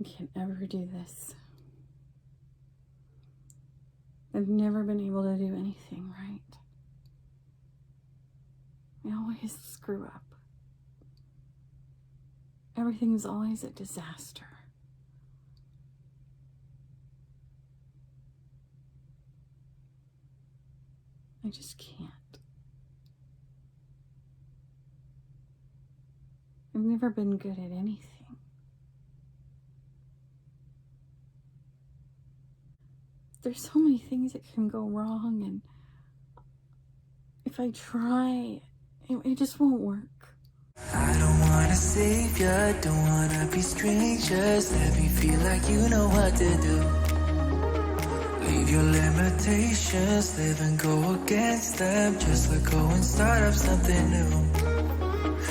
I can't ever do this. I've never been able to do anything right. I always screw up. Everything is always a disaster. I just can't. I've never been good at anything. There's so many things that can go wrong, and if I try, it just won't work. I don't wanna save ya, don't wanna be strangers. Let me feel like you know what to do. Leave your limitations, live and go against them. Just let go and start up something new.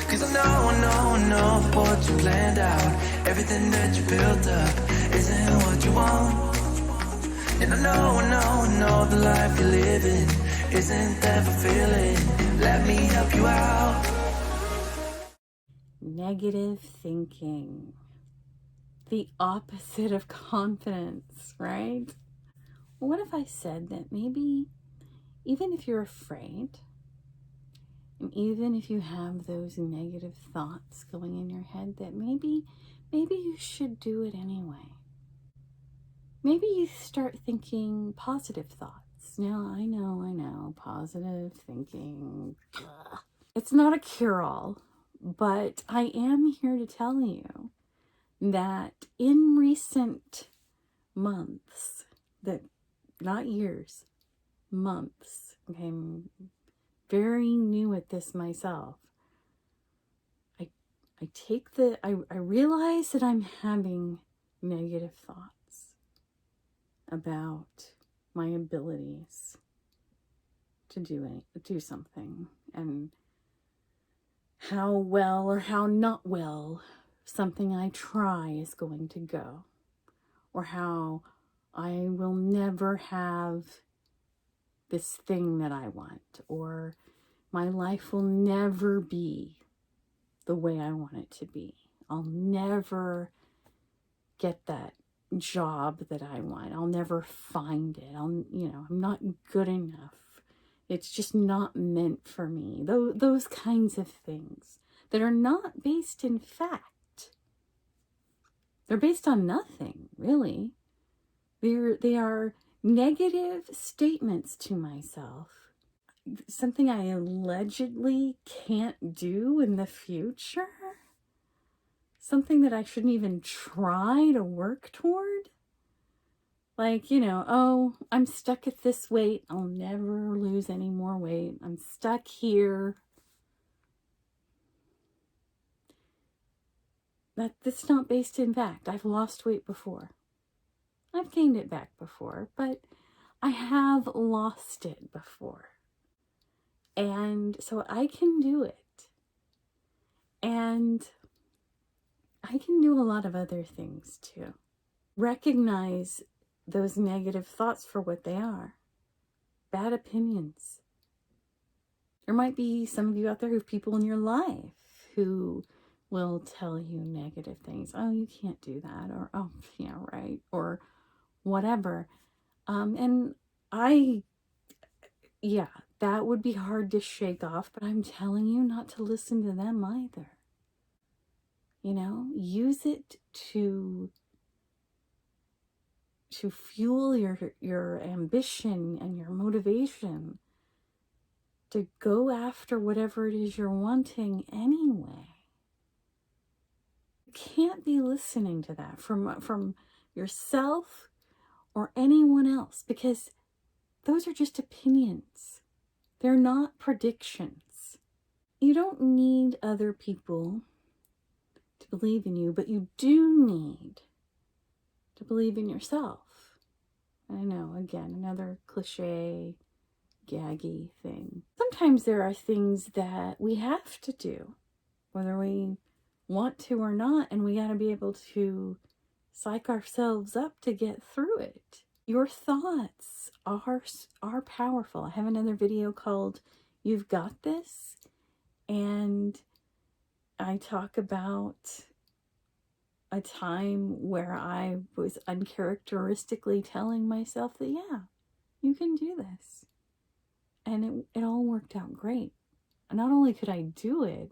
Cause I know what you planned out. Everything that you built up isn't what you want. And I know the life you're living isn't that fulfilling. Let me help you out. Negative thinking. The opposite of confidence, right? What if I said that maybe even if you're afraid, and even if you have those negative thoughts going in your head, that maybe you should do it anyway. Maybe you start thinking positive thoughts. Now, I know, positive thinking, it's not a cure-all, but I am here to tell you that in recent months, that not years, months, okay, I'm very new at this myself, I realize that I'm having negative thoughts about my abilities to do something, and how well or how not well something I try is going to go, or how I will never have this thing that I want, or my life will never be the way I want it to be. I'll never get that job that I want. I'll never find it. I'm not good enough. It's just not meant for me. Those kinds of things that are not based in fact. They're based on nothing, really. They are negative statements to myself. Something I allegedly can't do in the future. Something that I shouldn't even try to work toward. Like, oh, I'm stuck at this weight. I'll never lose any more weight. I'm stuck here. That's not based in fact. I've lost weight before. I've gained it back before, but I have lost it before. And so I can do it. And I can do a lot of other things too. Recognize those negative thoughts for what they are. Bad opinions. There might be some of you out there who have people in your life who will tell you negative things. Oh, you can't do that. Or, oh, yeah, right. Or whatever. And that would be hard to shake off, but I'm telling you not to listen to them either. Use it to fuel your ambition and your motivation to go after whatever it is you're wanting anyway. You can't be listening to that from yourself or anyone else, because those are just opinions. They're not predictions. You don't need other people to believe in you, but you do need to believe in yourself. I know, again, another cliche, gaggy thing. Sometimes there are things that we have to do, whether we want to or not, and we got to be able to psych ourselves up to get through it. Your thoughts are powerful. I have another video called You've Got This, and I talk about a time where I was uncharacteristically telling myself that, yeah, you can do this. And it all worked out great. Not only could I do it,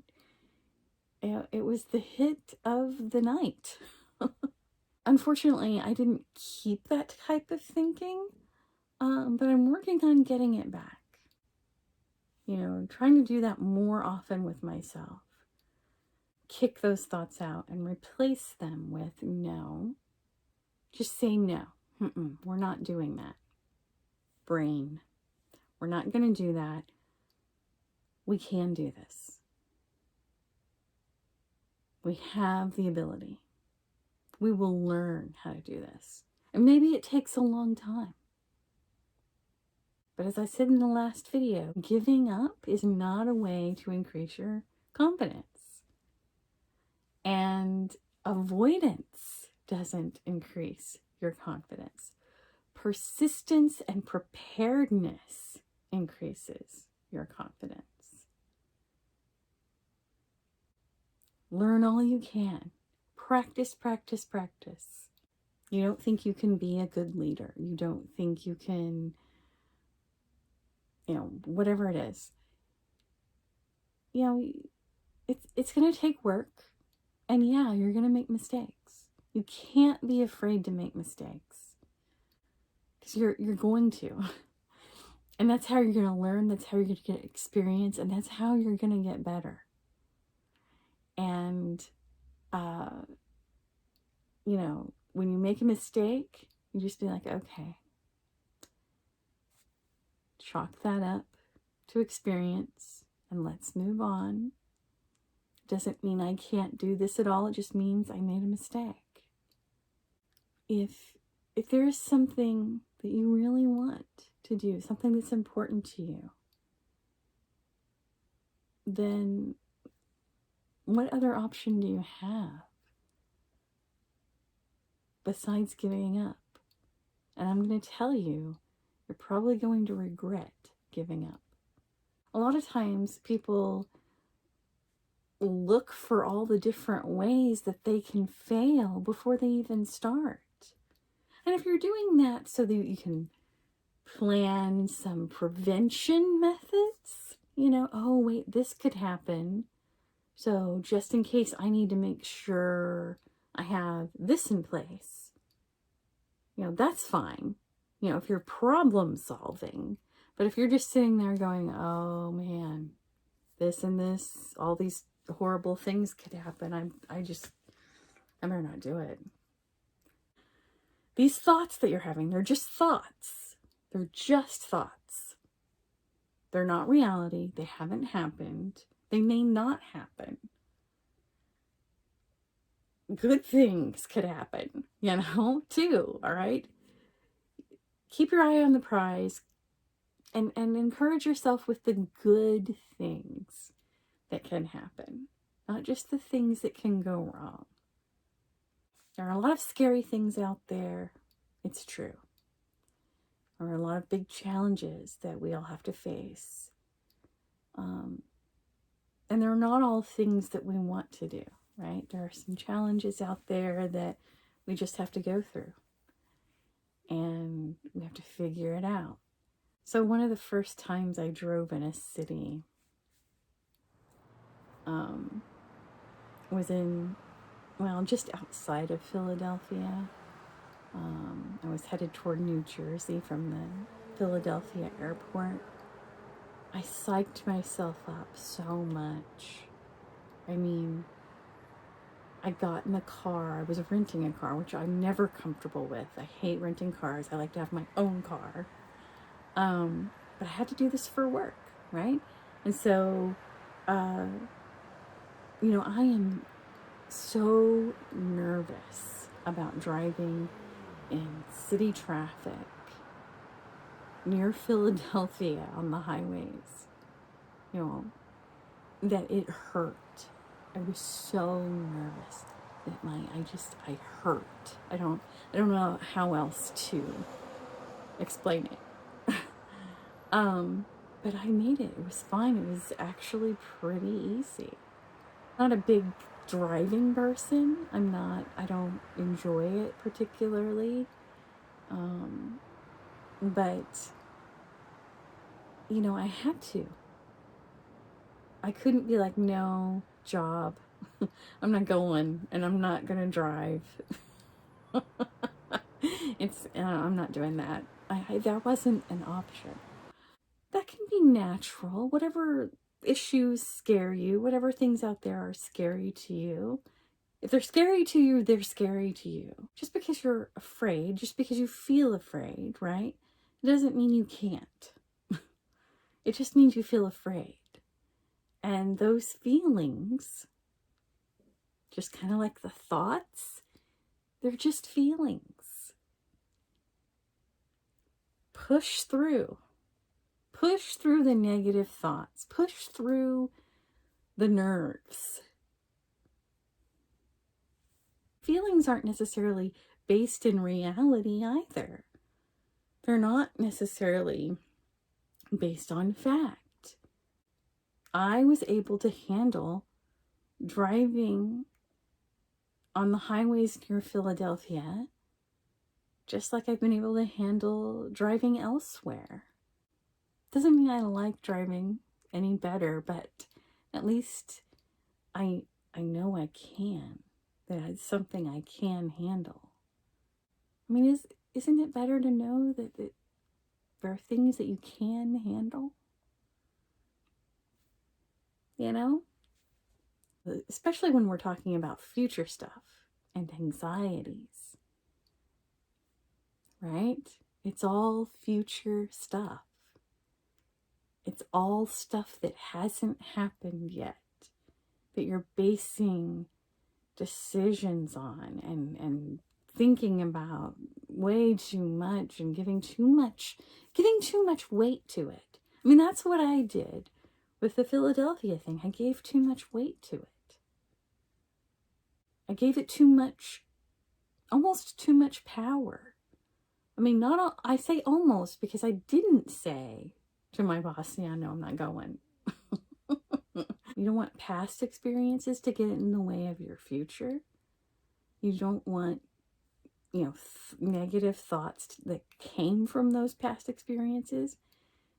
it was the hit of the night. Unfortunately, I didn't keep that type of thinking, but I'm working on getting it back. You know, trying to do that more often with myself. Kick those thoughts out and replace them with no. Just say no. We're not doing that. Brain, we're not going to do that. We can do this. We have the ability. We will learn how to do this. And maybe it takes a long time. But as I said in the last video, giving up is not a way to increase your confidence. And avoidance doesn't increase your confidence. Persistence and preparedness increases your confidence. Learn all you can. Practice, practice, practice. You don't think you can be a good leader. You don't think you can, whatever it is. It's going to take work. And yeah, you're going to make mistakes. You can't be afraid to make mistakes. Because you're going to. And that's how you're going to learn. That's how you're going to get experience. And that's how you're going to get better. And, when you make a mistake, you just be like, okay, chalk that up to experience and let's move on. Doesn't mean I can't do this at all. It just means I made a mistake. If there is something that you really want to do, something that's important to you, then what other option do you have besides giving up? And I'm going to tell you, you're probably going to regret giving up. A lot of times people look for all the different ways that they can fail before they even start. And if you're doing that so that you can plan some prevention methods, oh wait, this could happen. So just in case, I need to make sure I have this in place. That's fine. If you're problem solving. But if you're just sitting there going, oh man, this and this, all these horrible things could happen, I better not do it. These thoughts that you're having, they're just thoughts. They're just thoughts. They're not reality. They haven't happened. They may not happen. Good things could happen, too, all right? Keep your eye on the prize and encourage yourself with the good things that can happen, not just the things that can go wrong. There are a lot of scary things out there. It's true. There are a lot of big challenges that we all have to face. And they're not all things that we want to do, right? There are some challenges out there that we just have to go through. And we have to figure it out. So one of the first times I drove in a city was just outside of Philadelphia. I was headed toward New Jersey from the Philadelphia airport. I psyched myself up so much. I got in the car. I was renting a car, which I'm never comfortable with. I hate renting cars. I like to have my own car. But I had to do this for work, right? And so, I am so nervous about driving in city traffic near Philadelphia on the highways, that it hurt. I was so nervous that I hurt. I don't know how else to explain it. But I made it. It was fine. It was actually pretty easy. Not a big driving person. I don't enjoy it particularly. But, I had to. I couldn't be like, no, job. I'm not going, and I'm not going to drive. I'm not doing that. That wasn't an option. That can be natural. Whatever issues scare you, whatever things out there are scary to you, if they're scary to you, they're scary to you. Just because you're afraid, just because you feel afraid, right? It doesn't mean you can't. It just means you feel afraid. And those feelings, just kind of like the thoughts, they're just feelings. Push through. Push through the negative thoughts. Push through the nerves. Feelings aren't necessarily based in reality either. They're not necessarily based on fact. I was able to handle driving on the highways near Philadelphia just like I've been able to handle driving elsewhere. Doesn't mean I like driving any better, but at least I know I can. That it's something I can handle. I mean, isn't it better to know that there are things that you can handle? Especially when we're talking about future stuff and anxieties, right? It's all future stuff. It's all stuff that hasn't happened yet, that you're basing decisions on and thinking about way too much and giving too much weight to it. I mean, that's what I did with the Philadelphia thing. I gave too much weight to it. I gave it too much, almost too much power. I mean, I say almost because I didn't say to my boss, yeah, no, I'm not going. You don't want past experiences to get in the way of your future. You don't want, negative thoughts that came from those past experiences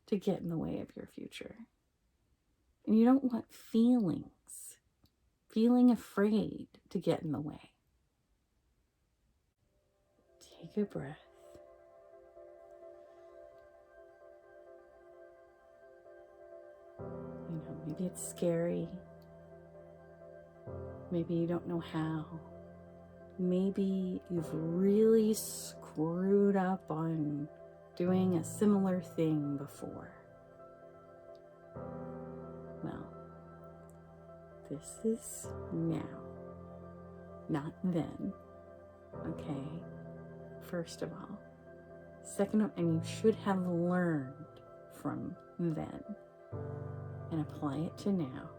to get in the way of your future. And you don't want feeling afraid to get in the way. Take a breath. Maybe it's scary. Maybe you don't know how. Maybe you've really screwed up on doing a similar thing before. Well, this is now, not then. Okay? First of all. Second, and you should have learned from then and apply it to now.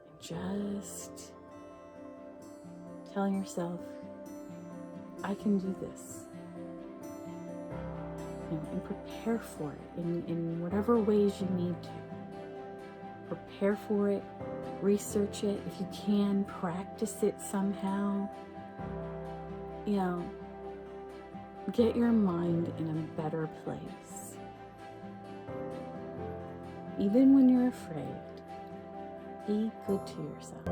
And just tell yourself, I can do this. And prepare for it in whatever ways you need to. Prepare for it, research it. If you can, practice it somehow. Get your mind in a better place. Even when you're afraid, be good to yourself.